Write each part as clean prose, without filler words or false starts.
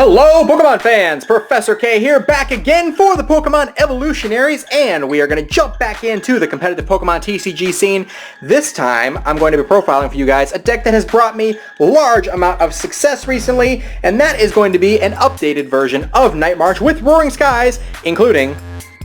Hello Pokemon fans, Professor K here, back again for the Pokemon Evolutionaries, and we are going to jump back into the competitive Pokemon TCG scene. This time, I'm going to be profiling for you guys a deck that has brought me large amount of success recently, and that is going to be an updated version of Night March with Roaring Skies, including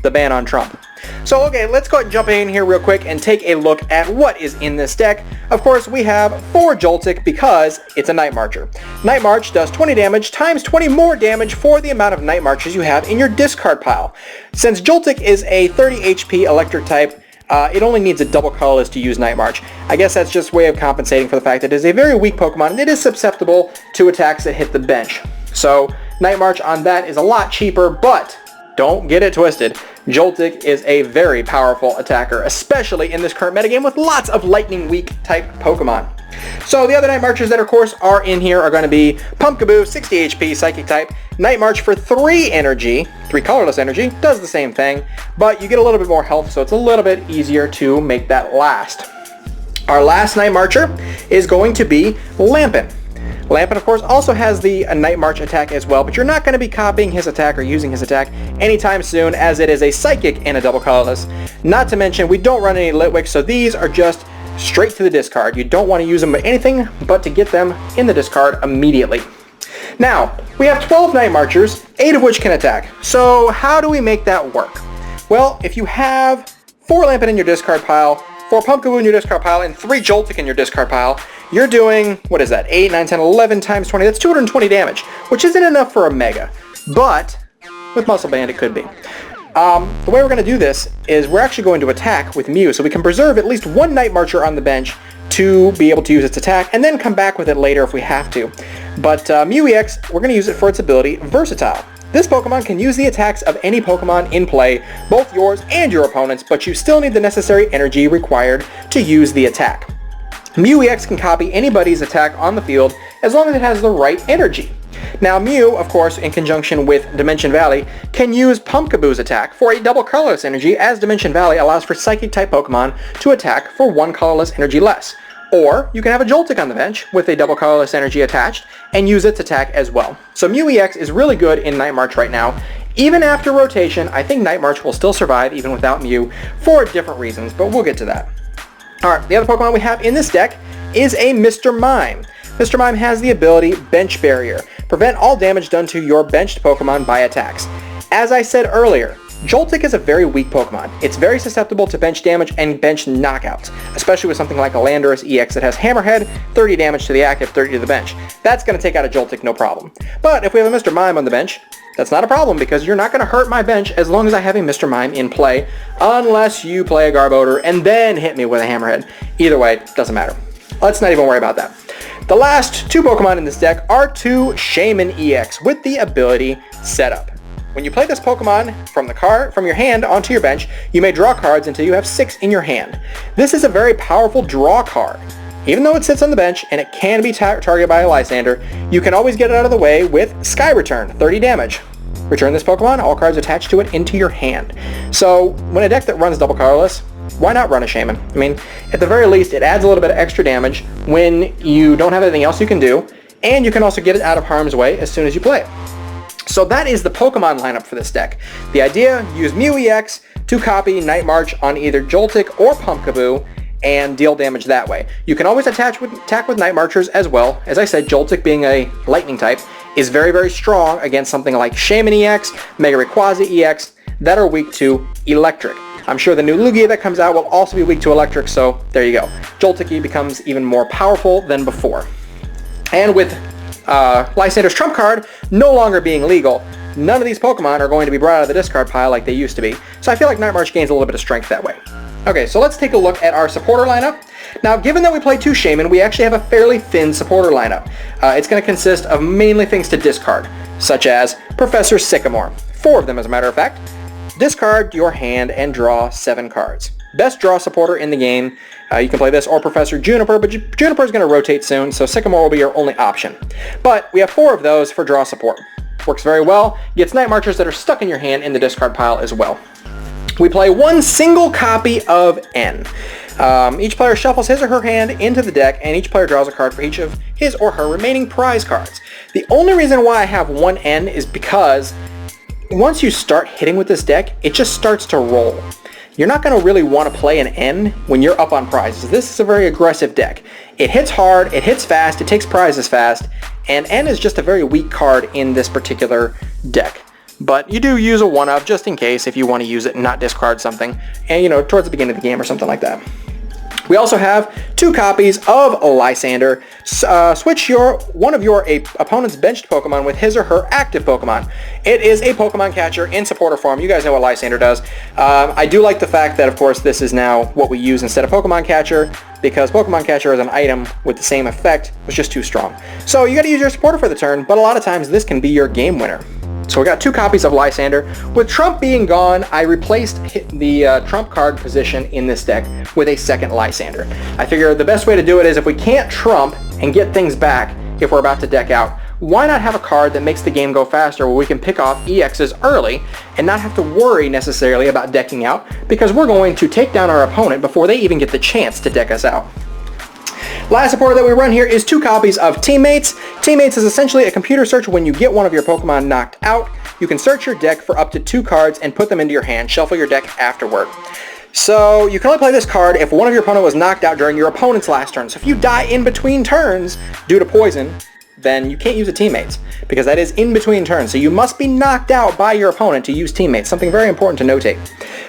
the ban on Trump. So okay, let's go ahead and jump in here real quick and take a look at what is in this deck. Of course, we have 4 Joltik because it's a Night Marcher. Night March does 20 damage times 20 more damage for the amount of Night Marches you have in your discard pile. Since Joltik is a 30 HP electric type, it only needs a double colorless to use Night March. I guess that's just a way of compensating for the fact that it is a very weak Pokemon and it is susceptible to attacks that hit the bench. So Night March on that is a lot cheaper, but don't get it twisted. Joltik is a very powerful attacker, especially in this current metagame with lots of lightning weak type Pokemon. So the other Night Marchers that of course are in here are going to be Pumpkaboo, 60 HP, Psychic type. Night March for 3 energy, 3 colorless energy, does the same thing, but you get a little bit more health, so it's a little bit easier to make that last. Our last Night Marcher is going to be Lampin. Lampin, of course, also has the Night March attack as well, but you're not going to be copying his attack or using his attack anytime soon, as it is a Psychic and a double colorless. Not to mention, we don't run any Litwick, so these are just straight to the discard. You don't want to use them for anything but to get them in the discard immediately. Now, we have 12 Night Marchers, 8 of which can attack. So how do we make that work? Well, if you have 4 Lampin in your discard pile, 4 Pumpkaboo in your discard pile, and 3 Joltik in your discard pile, you're doing, what is that, 8, 9, 10, 11 times 20, that's 220 damage, which isn't enough for a Mega, but with Muscle Band it could be. The way we're going to do this is we're actually going to attack with Mew, so we can preserve at least 1 Night Marcher on the bench to be able to use its attack, and then come back with it later if we have to. But Mew EX, we're going to use it for its ability, Versatile. This Pokemon can use the attacks of any Pokemon in play, both yours and your opponent's, but you still need the necessary energy required to use the attack. Mew EX can copy anybody's attack on the field as long as it has the right energy. Now Mew, of course, in conjunction with Dimension Valley, can use Pumpkaboo's attack for a double colorless energy, as Dimension Valley allows for Psychic type Pokemon to attack for 1 colorless energy less. Or you can have a Joltik on the bench with a double colorless energy attached and use its attack as well. So Mew EX is really good in Night March right now. Even after rotation, I think Night March will still survive even without Mew for different reasons, but we'll get to that. Alright, the other Pokemon we have in this deck is a Mr. Mime. Mr. Mime has the ability Bench Barrier. Prevent all damage done to your benched Pokemon by attacks. As I said earlier, Joltik is a very weak Pokemon. It's very susceptible to bench damage and bench knockouts, especially with something like a Landorus EX that has Hammerhead, 30 damage to the active, 30 to the bench. That's going to take out a Joltik no problem. But if we have a Mr. Mime on the bench, that's not a problem because you're not going to hurt my bench as long as I have a Mr. Mime in play, unless you play a Garbodor and then hit me with a Hammerhead. Either way, doesn't matter. Let's not even worry about that. The last 2 Pokemon in this deck are 2 Shaman EX with the ability Setup. When you play this Pokemon from your hand onto your bench, you may draw cards until you have 6 in your hand. This is a very powerful draw card. Even though it sits on the bench and it can be targeted by a Lysandre, you can always get it out of the way with Sky Return, 30 damage. Return this Pokemon, all cards attached to it, into your hand. So when a deck that runs double colorless, why not run a Shaman? I mean, at the very least, it adds a little bit of extra damage when you don't have anything else you can do, and you can also get it out of harm's way as soon as you play it. So that is the Pokemon lineup for this deck. The idea, use Mew EX to copy Night March on either Joltik or Pumpkaboo and deal damage that way. You can always attack with Night Marchers as well. As I said, Joltik being a lightning type is very, very strong against something like Shaman EX, Mega Rayquaza EX that are weak to electric. I'm sure the new Lugia that comes out will also be weak to electric, so there you go. Joltik becomes even more powerful than before. And with Lysandre's Trump card no longer being legal, none of these Pokemon are going to be brought out of the discard pile like they used to be. So I feel like Night March gains a little bit of strength that way. Okay, so let's take a look at our supporter lineup. Now, given that we play 2 Shaman, we actually have a fairly thin supporter lineup. It's going to consist of mainly things to discard, such as Professor Sycamore. 4 of them, as a matter of fact. Discard your hand and draw 7 cards. Best draw supporter in the game. You can play this or Professor Juniper, but Juniper is going to rotate soon, so Sycamore will be your only option. But we have 4 of those for draw support. Works very well. Gets Night Marchers that are stuck in your hand in the discard pile as well. We play 1 single copy of N. Each player shuffles his or her hand into the deck, and each player draws a card for each of his or her remaining prize cards. The only reason why I have one N is because once you start hitting with this deck, it just starts to roll. You're not going to really want to play an N when you're up on prizes. This is a very aggressive deck. It hits hard, it hits fast, it takes prizes fast, and N is just a very weak card in this particular deck. But you do use a one-of just in case if you want to use it and not discard something, and you know, towards the beginning of the game or something like that. We also have 2 copies of Lysandre. Switch one of your opponent's benched Pokemon with his or her active Pokemon. It is a Pokemon catcher in supporter form. You guys know what Lysandre does. I do like the fact that, of course, this is now what we use instead of Pokemon catcher, because Pokemon catcher as an item with the same effect was just too strong. So you got to use your supporter for the turn, but a lot of times this can be your game winner. So we got 2 copies of Lysandre. With Trump being gone, I replaced the Trump card position in this deck with a second Lysandre. I figure the best way to do it is if we can't Trump and get things back if we're about to deck out, why not have a card that makes the game go faster where we can pick off EXs early and not have to worry necessarily about decking out, because we're going to take down our opponent before they even get the chance to deck us out. Last supporter that we run here is 2 copies of Teammates. Teammates is essentially a computer search when you get one of your Pokemon knocked out. You can search your deck for up to 2 cards and put them into your hand. Shuffle your deck afterward. So you can only play this card if one of your opponent was knocked out during your opponent's last turn. So if you die in between turns due to poison, then you can't use a Teammates, because that is in between turns. So you must be knocked out by your opponent to use Teammates. Something very important to notate.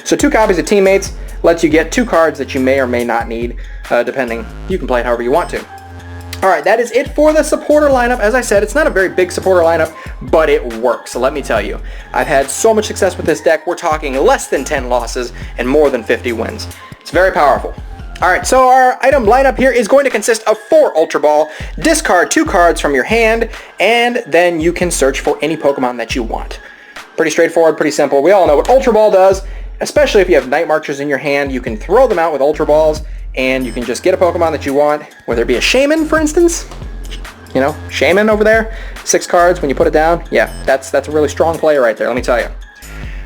So 2 copies of Teammates lets you get 2 cards that you may or may not need, depending. You can play it however you want to. Alright, that is it for the supporter lineup. As I said, it's not a very big supporter lineup, but it works. So let me tell you, I've had so much success with this deck. We're talking less than 10 losses and more than 50 wins. It's very powerful. Alright, so our item lineup here is going to consist of 4 Ultra Ball, discard 2 cards from your hand, and then you can search for any Pokemon that you want. Pretty straightforward, pretty simple. We all know what Ultra Ball does, especially if you have Night Marchers in your hand. You can throw them out with Ultra Balls, and you can just get a Pokemon that you want, whether it be a Shaman, for instance. You know, Shaman over there, 6 cards when you put it down. Yeah, that's a really strong play right there, let me tell you.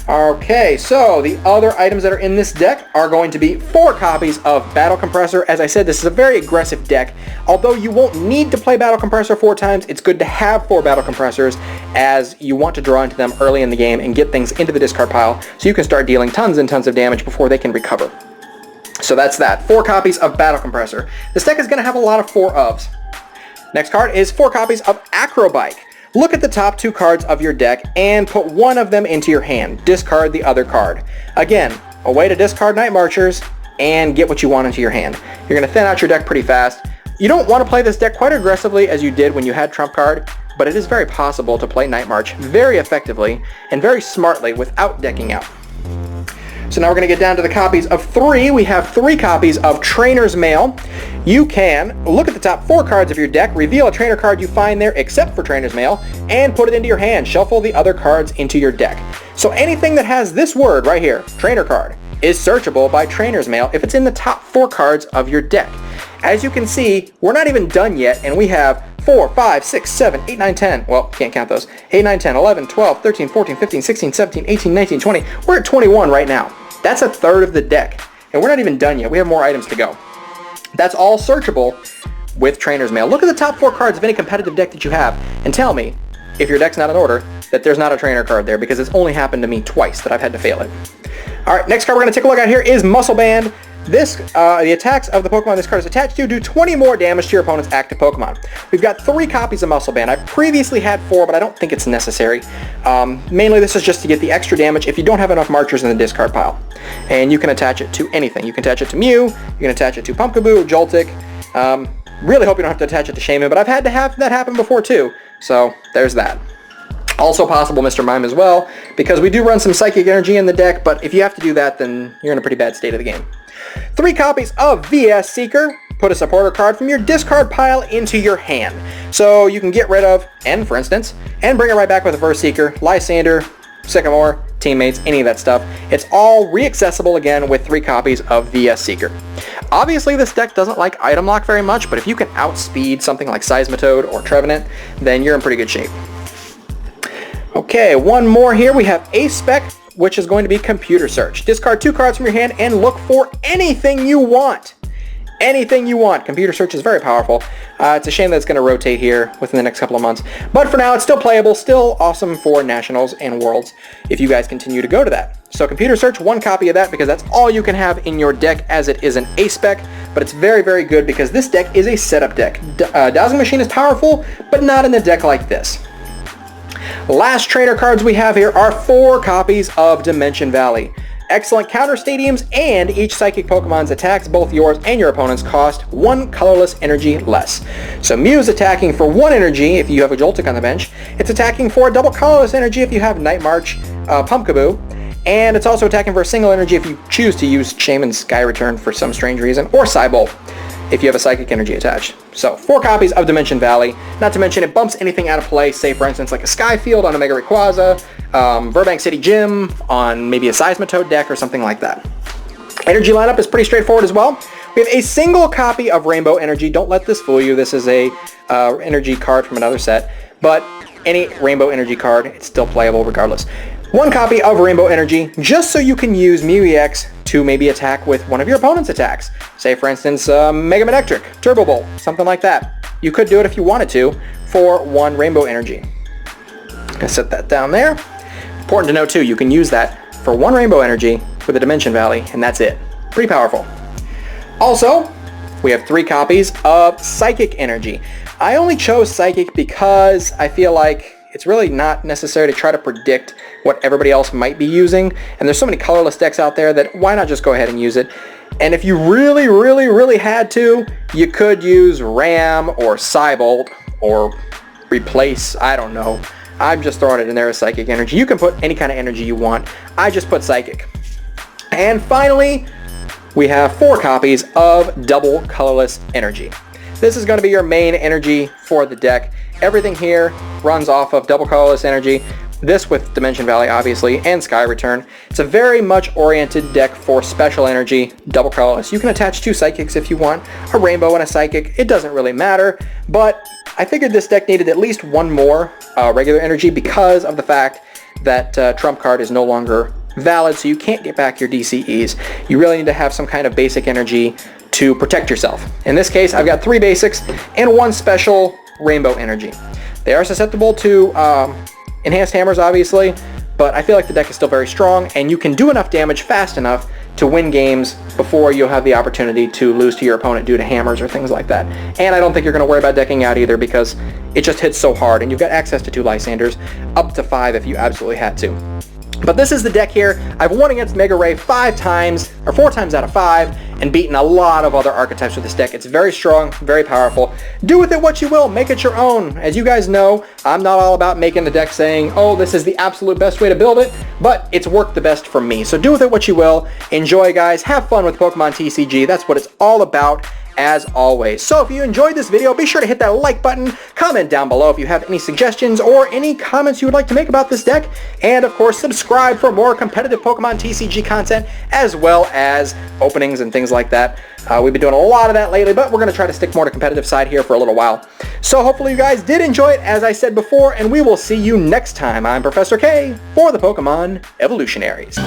Okay, so the other items that are in this deck are going to be 4 copies of Battle Compressor. As I said, this is a very aggressive deck. Although you won't need to play Battle Compressor 4 times, it's good to have 4 Battle Compressors, as you want to draw into them early in the game and get things into the discard pile so you can start dealing tons and tons of damage before they can recover. So that's that. 4 copies of Battle Compressor. This deck is going to have a lot of 4-ofs. Next card is 4 copies of Acrobike. Look at the top 2 cards of your deck and put one of them into your hand. Discard the other card. Again, a way to discard Night Marchers and get what you want into your hand. You're going to thin out your deck pretty fast. You don't want to play this deck quite aggressively as you did when you had Trump card, but it is very possible to play Night March very effectively and very smartly without decking out. So now we're going to get down to the copies of 3. We have 3 copies of Trainer's Mail. You can look at the top 4 cards of your deck, reveal a trainer card you find there except for Trainer's Mail, and put it into your hand. Shuffle the other cards into your deck. So anything that has this word right here, trainer card, is searchable by Trainer's Mail if it's in the top 4 cards of your deck. As you can see, we're not even done yet, and we have 4, 5, 6, 7, 8, 9, 10. Well, can't count those. 8, 9, 10, 11, 12, 13, 14, 15, 16, 17, 18, 19, 20. We're at 21 right now. That's a third of the deck, and we're not even done yet. We have more items to go. That's all searchable with Trainer's Mail. Look at the top 4 cards of any competitive deck that you have, and tell me, if your deck's not in order, that there's not a trainer card there, because it's only happened to me twice that I've had to fail it. Alright, next card we're going to take a look at here is Muscle Band. This, the attacks of the Pokemon this card is attached to do 20 more damage to your opponent's active Pokemon. We've got 3 copies of Muscle Band. I previously had 4, but I don't think it's necessary. Mainly this is just to get the extra damage if you don't have enough marchers in the discard pile. And you can attach it to anything. You can attach it to Mew, you can attach it to Pumpkaboo, Joltik. Really hope you don't have to attach it to Shaman, but I've had to have that happen before too. So there's that. Also possible Mr. Mime as well, because we do run some Psychic Energy in the deck, but if you have to do that, then you're in a pretty bad state of the game. 3 copies of VS Seeker. Put a supporter card from your discard pile into your hand. So you can get rid of N, for instance, and bring it right back with a Verse Seeker, Lysandre, Sycamore, Teammates, any of that stuff. It's all re-accessible again with 3 copies of VS Seeker. Obviously this deck doesn't like item lock very much, but if you can outspeed something like Seismitoad or Trevenant, then you're in pretty good shape. Okay, one more here. We have Ace Spec which is going to be Computer Search. Discard 2 cards from your hand and look for anything you want. Anything you want. Computer Search is very powerful. It's a shame that it's going to rotate here within the next couple of months. But for now, it's still playable, still awesome for Nationals and Worlds if you guys continue to go to that. So Computer Search, 1 copy of that because that's all you can have in your deck as it is an A-Spec. But it's very, very good because this deck is a setup deck. Dowsing Machine is powerful, but not in a deck like this. Last trainer cards we have here are 4 copies of Dimension Valley. Excellent counter stadiums, and each psychic Pokemon's attacks, both yours and your opponent's, cost 1 colorless energy less. So Mew is attacking for 1 energy if you have a Joltik on the bench. It's attacking for a double colorless energy if you have Night March, Pumpkaboo. And it's also attacking for a single energy if you choose to use Shaman Sky Return for some strange reason, or Cybolt if you have a psychic energy attached. So 4 copies of Dimension Valley. Not to mention it bumps anything out of play, say for instance like a Skyfield on a Mega Rayquaza, Burbank City Gym on maybe a Seismitoad deck or something like that. Energy lineup is pretty straightforward as well. We have a single copy of Rainbow Energy. Don't let this fool you. This is a energy card from another set, but any Rainbow Energy card, it's still playable regardless. 1 copy of Rainbow Energy, just so you can use Mew EX to maybe attack with one of your opponent's attacks. Say for instance, Mega Manectric, Turbo Bolt, something like that. You could do it if you wanted to for 1 Rainbow Energy. Gonna set that down there. Important to note too, you can use that for 1 Rainbow Energy with a Dimension Valley, and that's it. Pretty powerful. Also, we have 3 copies of Psychic Energy. I only chose Psychic because I feel like it's really not necessary to try to predict what everybody else might be using, and there's so many colorless decks out there that why not just go ahead and use it. And if you really had to, you could use Ram or Cybolt or replace, I don't know. I'm just throwing it in there as Psychic Energy. You can put any kind of energy you want. I just put Psychic. And finally, we have 4 copies of Double Colorless Energy. This is going to be your main energy for the deck. Everything here runs off of Double Colorless Energy. This with Dimension Valley, obviously, and Sky Return. It's a very much oriented deck for special energy, double colorless. You can attach 2 Psychics if you want, a Rainbow and a Psychic. It doesn't really matter, but I figured this deck needed at least 1 more regular energy because of the fact that Trump card is no longer valid, so you can't get back your DCEs. You really need to have some kind of basic energy to protect yourself. In this case, I've got 3 basics and 1 special Rainbow Energy. They are susceptible to enhanced hammers, obviously, but I feel like the deck is still very strong, and you can do enough damage fast enough to win games before you'll have the opportunity to lose to your opponent due to hammers or things like that. And I don't think you're going to worry about decking out either because it just hits so hard, and you've got access to 2 Lysandres, up to 5 if you absolutely had to. But this is the deck here. I've won against Mega Ray 5 times, or 4 times out of 5, and beaten a lot of other archetypes with this deck. It's very strong, very powerful. Do with it what you will, make it your own. As you guys know, I'm not all about making the deck saying, oh, this is the absolute best way to build it, but it's worked the best for me. So do with it what you will. Enjoy, guys. Have fun with Pokemon TCG. That's what it's all about, as always. So if you enjoyed this video, be sure to hit that like button, comment down below if you have any suggestions or any comments you would like to make about this deck, and of course subscribe for more competitive Pokemon TCG content as well as openings and things like that. We've been doing a lot of that lately, but we're going to try to stick more to competitive side here for a little while. So hopefully you guys did enjoy it, as I said before, and we will see you next time. I'm Professor K for the Pokemon Evolutionaries.